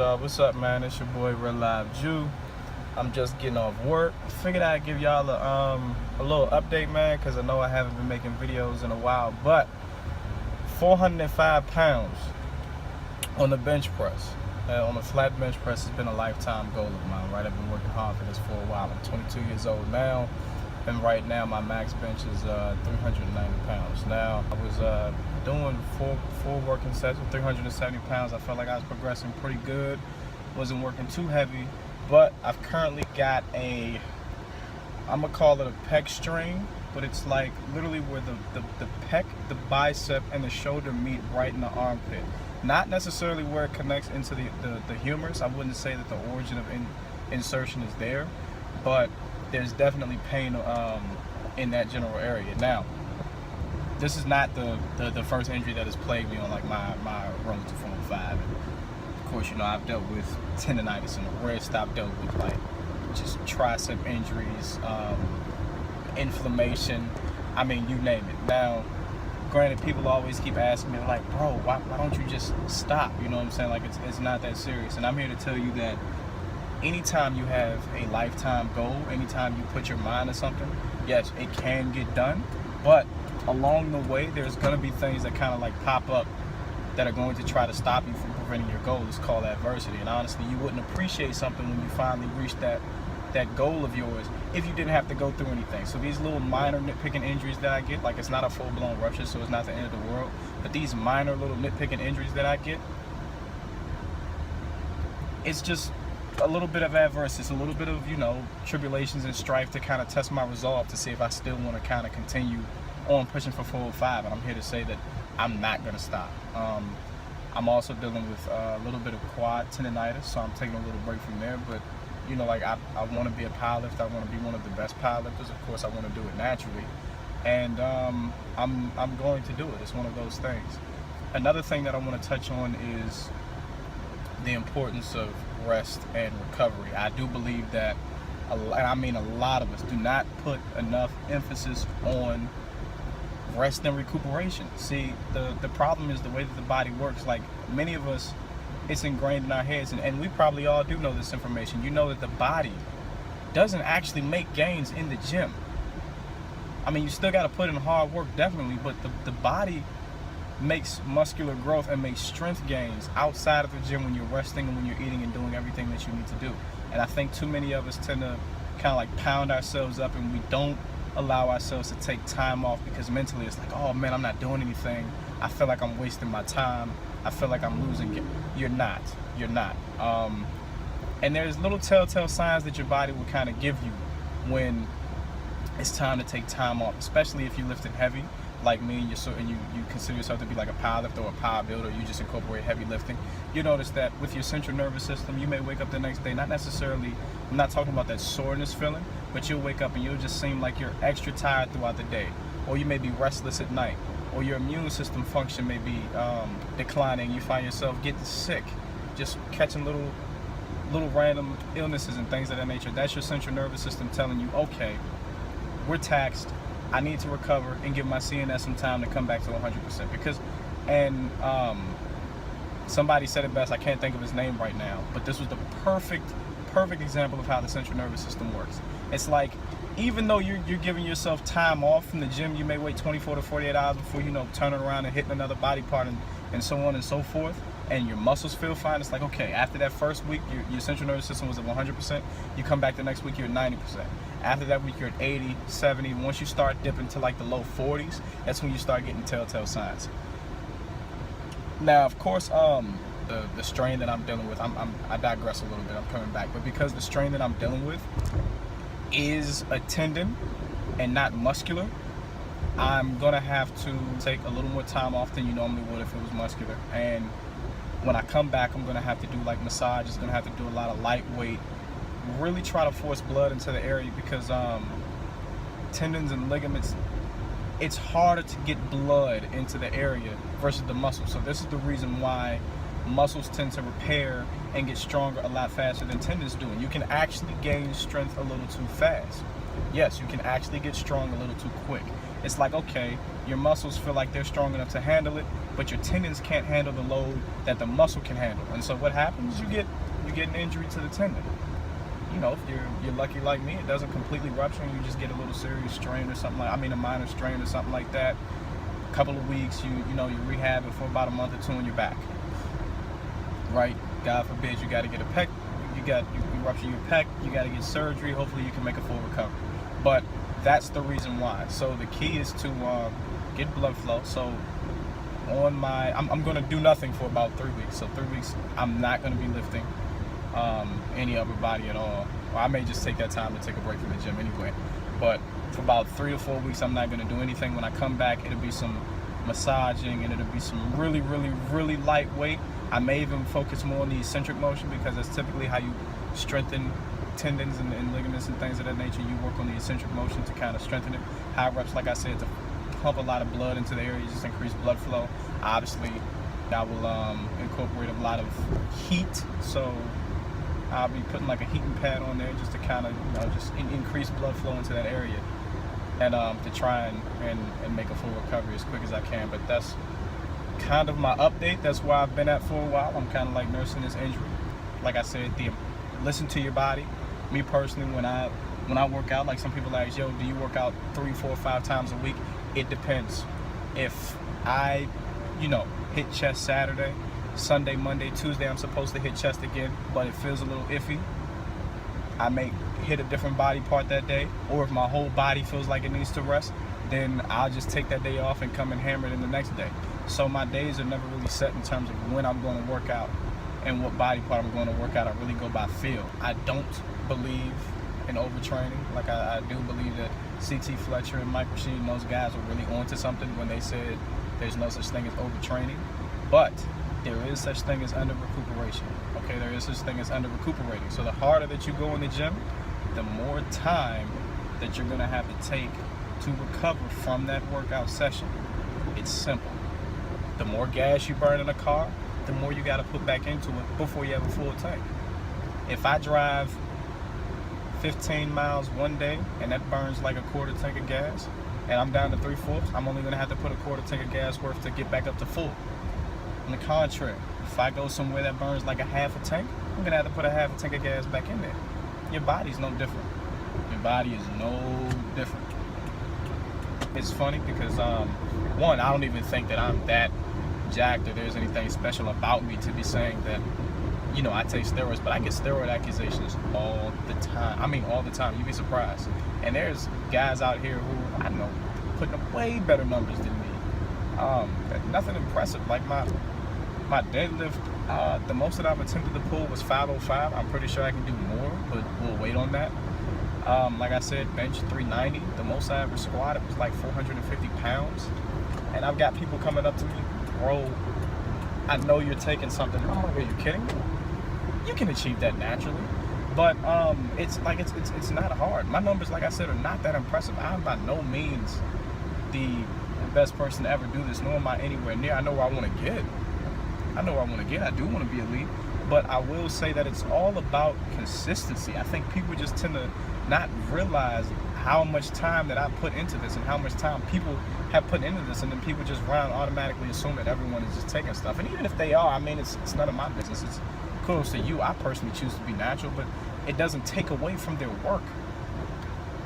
y'all? What's up, man? It's your boy reallive Jew. I'm just getting off work. Figured I'd give y'all a little update, man, because I know I haven't been making videos in a while. But 405 pounds on the bench press, on the flat bench press, has been a lifetime goal of mine. Right, I've been working hard for this for a while. I'm 22 years old now, and right now my max bench is 390 pounds. Now I was doing four working sets with 370 pounds. I felt like I was progressing pretty good. Wasn't working too heavy, but I've currently got I'm gonna call it a pec strain, but it's like literally where the pec, the bicep, and the shoulder meet right in the armpit. Not necessarily where it connects into the humerus. I wouldn't say that the origin of insertion is there, but there's definitely pain in that general area. Now, this is not the first injury that has plagued me on like my road to 405. Of course, you know, I've dealt with tendonitis in the wrist. I've dealt with like just tricep injuries, inflammation. I mean, you name it. Now, granted, people always keep asking me like, bro, why don't you just stop? You know what I'm saying? Like it's not that serious. And I'm here to tell you that anytime you have a lifetime goal, anytime you put your mind to something, yes, it can get done. But along the way, there's going to be things that kind of like pop up that are going to try to stop you from preventing your goal. It's called adversity. And honestly, you wouldn't appreciate something when you finally reach that goal of yours if you didn't have to go through anything. So these little minor nitpicking injuries that I get, like it's not a full-blown rupture, so it's not the end of the world, but these minor little nitpicking injuries that I get, it's just a little bit of adversity. It's a little bit of, you know, tribulations and strife to kind of test my resolve to see if I still want to kind of continue on pushing for 405. And I'm here to say that I'm not going to stop. I'm also dealing with a little bit of quad tendonitis, so I'm taking a little break from there. But you know, like I want to be a powerlifter. I want to be one of the best powerlifters. Of course, I want to do it naturally, and I'm going to do it. It's one of those things. Another thing that I want to touch on is the importance of rest and recovery. I do believe that, a lot of us do not put enough emphasis on rest and recuperation. See, the problem is the way that the body works. Like many of us, it's ingrained in our heads, and we probably all do know this information. You know that the body doesn't actually make gains in the gym. I mean, you still got to put in hard work, definitely, but the body makes muscular growth and makes strength gains outside of the gym when you're resting and when you're eating and doing everything that you need to do. And I think too many of us tend to kind of like pound ourselves up, and we don't allow ourselves to take time off because mentally it's like, oh man, I'm not doing anything. I feel like I'm wasting my time. I feel like I'm losing it. You're not. And there's little telltale signs that your body will kind of give you when it's time to take time off, especially if you're lifting heavy like me and you consider yourself to be like a powerlifter or a power builder. You just incorporate heavy lifting. You notice that with your central nervous system, you may wake up the next day, not necessarily, I'm not talking about that soreness feeling, but you'll wake up and you'll just seem like you're extra tired throughout the day, or you may be restless at night, or your immune system function may be declining. You find yourself getting sick, just catching little random illnesses and things of that nature. That's your central nervous system telling you, okay, we're taxed. I need to recover and give my CNS some time to come back to 100%. Because, somebody said it best. I can't think of his name right now, but this was the perfect example of how the central nervous system works. It's like, even though you're giving yourself time off from the gym, you may wait 24 to 48 hours before, you know, turning around and hitting another body part and so on and so forth, and your muscles feel fine. It's like, okay, after that first week, your central nervous system was at 100%. You come back the next week, you're at 90%. After that week, you're at 80, 70. Once you start dipping to like the low 40s, that's when you start getting telltale signs. Now, of course, the strain that I'm dealing with, I digress a little bit, I'm coming back, but because the strain that I'm dealing with is a tendon and not muscular, I'm gonna have to take a little more time off than you normally would if it was muscular. And when I come back, I'm gonna have to do like massages, gonna have to do a lot of lightweight, really try to force blood into the area, because tendons and ligaments, it's harder to get blood into the area versus the muscle. So this is the reason why muscles tend to repair and get stronger a lot faster than tendons do. And you can actually gain strength a little too fast. Yes, you can actually get strong a little too quick. It's like, okay, your muscles feel like they're strong enough to handle it, but your tendons can't handle the load that the muscle can handle. And so what happens? You get an injury to the tendon. You know, if you're lucky like me, it doesn't completely rupture and you just get a little serious strain or something like, a minor strain or something like that. A couple of weeks, you rehab it for about a month or two and you're back. Right? God forbid you got to get a pec, you rupture your pec, you got to get surgery. Hopefully you can make a full recovery. But that's the reason why. So the key is to get blood flow. So I'm going to do nothing for about 3 weeks. So 3 weeks, I'm not going to be lifting any upper body at all. Well, I may just take that time to take a break from the gym anyway. But for about 3 to 4 weeks, I'm not going to do anything. When I come back, it'll be some massaging and it'll be some really, really, really lightweight. I may even focus more on the eccentric motion because that's typically how you strengthen tendons and ligaments and things of that nature. You work on the eccentric motion to kind of strengthen it. High reps, like I said, to pump a lot of blood into the area, just increase blood flow. Obviously, I will incorporate a lot of heat, so I'll be putting like a heating pad on there just to kind of, just increase blood flow into that area, and to try and make a full recovery as quick as I can. But that's kind of my update. That's where I've been at for a while. I'm kind of like nursing this injury. Like I said, listen to your body. Me personally, when I work out, like some people ask, yo, do you work out 3, 4, 5 times a week? It depends. If I, hit chest Saturday, Sunday, Monday, Tuesday, I'm supposed to hit chest again, but it feels a little iffy, I may hit a different body part that day. Or if my whole body feels like it needs to rest, then I'll just take that day off and come and hammer it in the next day. So my days are never really set in terms of when I'm going to work out and what body part I'm going to work out. I really go by feel. I don't believe in overtraining. Like I do believe that CT Fletcher and Mike Rashid and those guys were really onto something when they said there's no such thing as overtraining. But there is such thing as under recuperation. Okay, there is such thing as under recuperating. So the harder that you go in the gym, the more time that you're going to have to take to recover from that workout session. It's simple. The more gas you burn in a car, the more you got to put back into it before you have a full tank. If I drive 15 miles one day and that burns like a quarter tank of gas and I'm down to 3/4, I'm only going to have to put a quarter tank of gas worth to get back up to full. On the contrary, if I go somewhere that burns like a half a tank, I'm going to have to put a half a tank of gas back in there. Your body's no different. Your body is no different. It's funny because, one, I don't even think that I'm that jacked or there's anything special about me to be saying that, I take steroids, but I get steroid accusations all the time. I mean, all the time. You'd be surprised. And there's guys out here who, I know, putting up way better numbers than me. Nothing impressive. Like my deadlift, the most that I've attempted to pull was 505. I'm pretty sure I can do more, but we'll wait on that. Like I said, bench 390. The most I ever squatted was like 450 pounds. And I've got people coming up to me, bro, I know you're taking something. I'm like, are you kidding me? You can achieve that naturally. But it's not hard. My numbers, like I said, are not that impressive. I'm by no means the best person to ever do this, nor am I anywhere near. I know where I want to get. I do want to be elite. But I will say that it's all about consistency. I think people just tend to not realize how much time that I put into this and how much time people have put into this, and then people just automatically assume that everyone is just taking stuff. And even if they are, I mean, it's none of my business. It's kudos to you. I personally choose to be natural, but it doesn't take away from their work.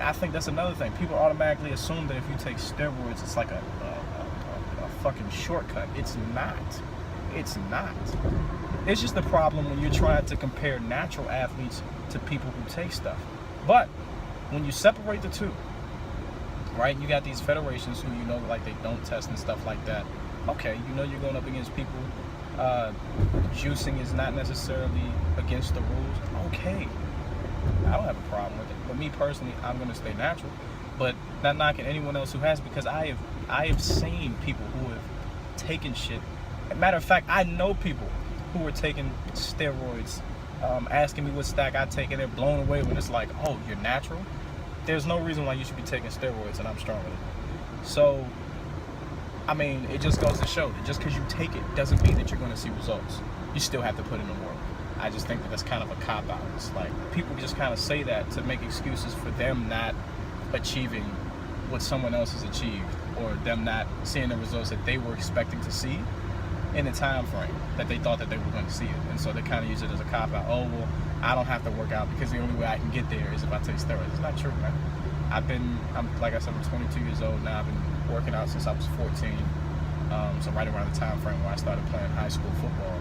I think that's another thing. People automatically assume that if you take steroids, it's like a fucking shortcut. It's not. It's not. It's just the problem when you're trying to compare natural athletes to people who take stuff. But when you separate the two, right, you got these federations who like they don't test and stuff like that. Okay, you're going up against people. Juicing is not necessarily against the rules. Okay, I don't have a problem with it. But me personally, I'm going to stay natural. But not knocking anyone else who has, because I have seen people who have taken shit. As a matter of fact, I know people who are taking steroids, asking me what stack I take, and they're blown away when it's like, oh, you're natural? There's no reason why you should be taking steroids and I'm strong with it. So, I mean, it just goes to show that just because you take it doesn't mean that you're going to see results. You still have to put in the work. I just think that that's kind of a cop-out. It's like people just kind of say that to make excuses for them not achieving what someone else has achieved, or them not seeing the results that they were expecting to see in the time frame that they thought that they were going to see it. And so they kind of use it as a cop out. Oh, well, I don't have to work out because the only way I can get there is if I take steroids. It's not true, man. Like I said, I'm 22 years old now. I've been working out since I was 14. So right around the time frame where I started playing high school football.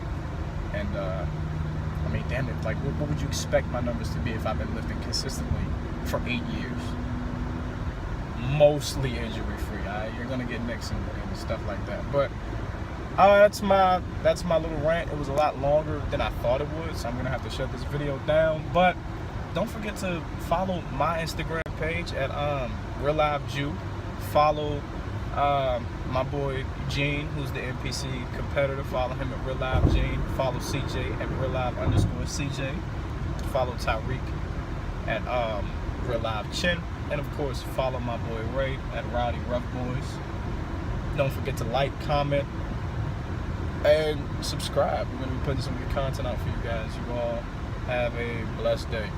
And I mean, damn it, like, what would you expect my numbers to be if I've been lifting consistently for 8 years? Mostly injury-free. You're gonna get nicks and stuff like that. But that's my little rant. It was a lot longer than I thought it would, so I'm gonna have to shut this video down. But don't forget to follow my Instagram page at reallive Jew. Follow my boy Gene, who's the NPC competitor. Follow him at reallive Gene. Follow CJ at reallive_CJ. Follow Tyreek at reallive Chin. And of course, follow my boy Ray at Rowdy Rough Boys. Don't forget to like, comment, and subscribe. We're going to be putting some good content out for you guys. You all have a blessed day.